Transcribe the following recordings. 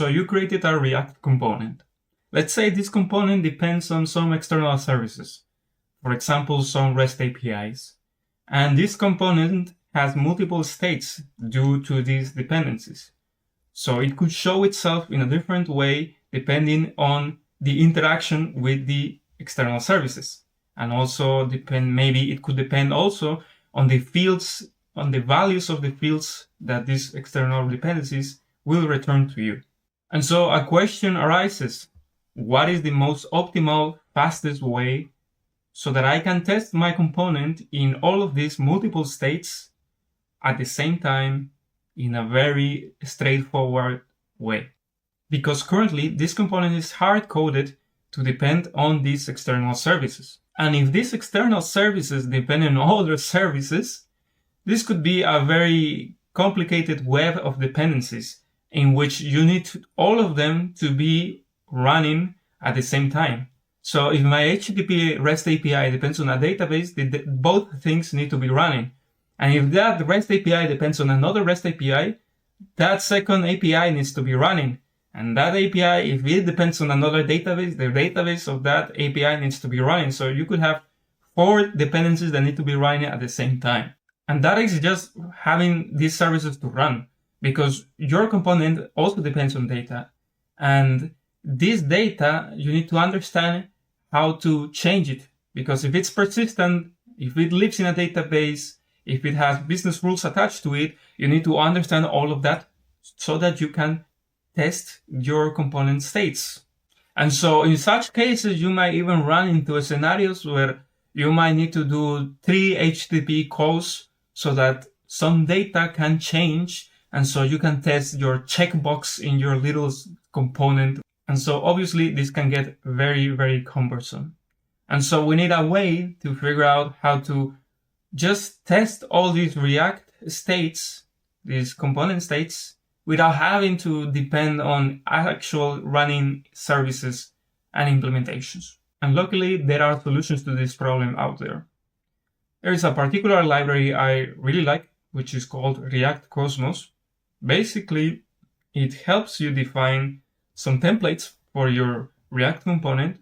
So you created a React component. Let's say this component depends on some external services, for example, some REST APIs. And this component has multiple states due to these dependencies. So it could show itself in a different way depending on the interaction with the external services. And also maybe it could depend also on the fields, on the values of the fields that these external dependencies will return to you. And so a question arises, what is the most optimal, fastest way so that I can test my component in all of these multiple states at the same time in a very straightforward way? Because currently this component is hard-coded to depend on these external services. And if these external services depend on other services, this could be a very complicated web of dependencies in which you need all of them to be running at the same time. So if my HTTP REST API depends on a database, both things need to be running. And if that REST API depends on another REST API, that second API needs to be running. And that API, if it depends on another database, the database of that API needs to be running. So you could have 4 dependencies that need to be running at the same time. And that is just having these services to run, because your component also depends on data. And this data, you need to understand how to change it. Because if it's persistent, if it lives in a database, if it has business rules attached to it, you need to understand all of that so that you can test your component states. And so in such cases, you might even run into scenarios where you might need to do 3 HTTP calls so that some data can change. And so you can test your checkbox in your little component. And so obviously this can get very, very cumbersome. And so we need a way to figure out how to just test all these React states, these component states, without having to depend on actual running services and implementations. And luckily, there are solutions to this problem out there. There is a particular library I really like, which is called React Cosmos. Basically, it helps you define some templates for your React component.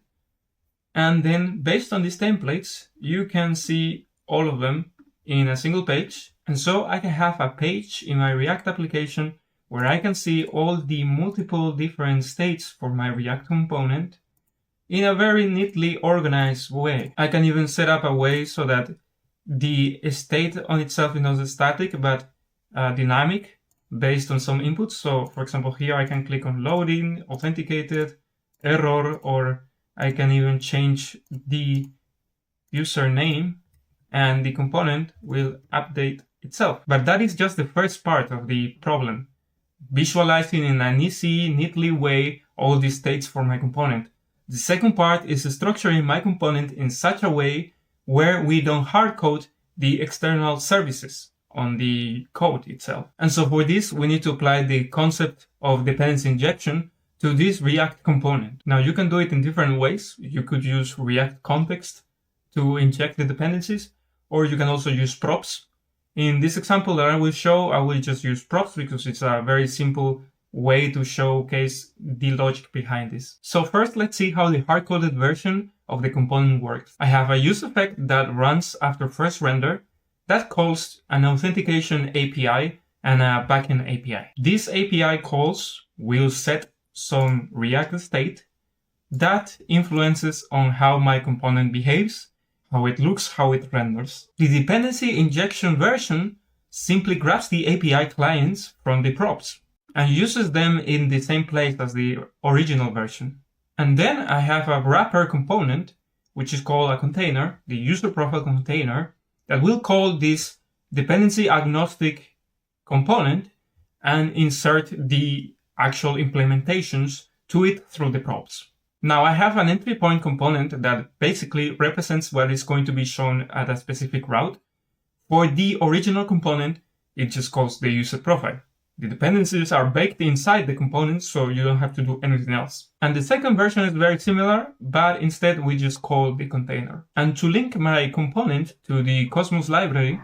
And then based on these templates, you can see all of them in a single page. And so I can have a page in my React application where I can see all the multiple different states for my React component in a very neatly organized way. I can even set up a way so that the state on itself is not static, but dynamic based on some inputs. So for example, here I can click on loading, authenticated, error, or I can even change the username and the component will update itself. But that is just the first part of the problem, visualizing in an easy, neatly way all these states for my component. The second part is structuring my component in such a way where we don't hard code the external services on the code itself. And so for this, we need to apply the concept of dependency injection to this React component. Now you can do it in different ways. You could use React context to inject the dependencies, or you can also use props. In this example that I will show, I will just use props because it's a very simple way to showcase the logic behind this. So first, let's see how the hard-coded version of the component works. I have a use effect that runs after first render that calls an authentication API and a backend API. These API calls will set some React state that influences on how my component behaves, how it looks, how it renders. The dependency injection version simply grabs the API clients from the props and uses them in the same place as the original version. And then I have a wrapper component, which is called a container, the user profile container, that will call this dependency agnostic component and insert the actual implementations to it through the props. Now I have an entry point component that basically represents what is going to be shown at a specific route. For the original component, it just calls the user profile. The dependencies are baked inside the component, so you don't have to do anything else. And the second version is very similar, but instead we just call the container. And to link my component to the Cosmos library,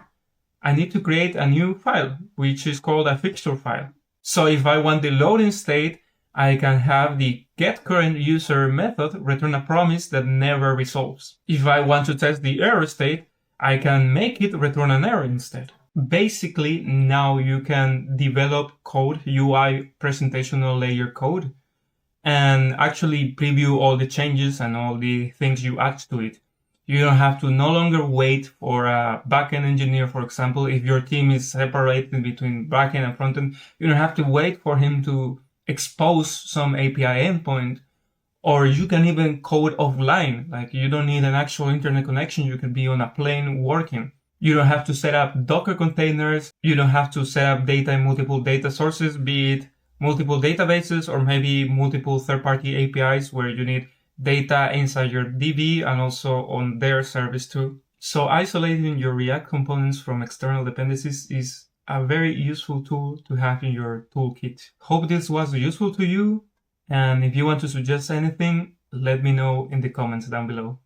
I need to create a new file, which is called a Fixture file. So if I want the loading state I can have the getCurrentUser method return a promise that never resolves. If I want to test the error state, I can make it return an error instead. Basically, now you can develop code, UI presentational layer code, and actually preview all the changes and all the things you add to it. You don't have to no longer wait for a backend engineer, for example. If your team is separated between backend and frontend, you don't have to wait for him to expose some API endpoint, or you can even code offline. Like, you don't need an actual internet connection. You can be on a plane working. You don't have to set up Docker containers. You don't have to set up data in multiple data sources, be it multiple databases or maybe multiple third-party APIs where you need data inside your DB and also on their service too. So isolating your React components from external dependencies is a very useful tool to have in your toolkit. Hope this was useful to you. And if you want to suggest anything, let me know in the comments down below.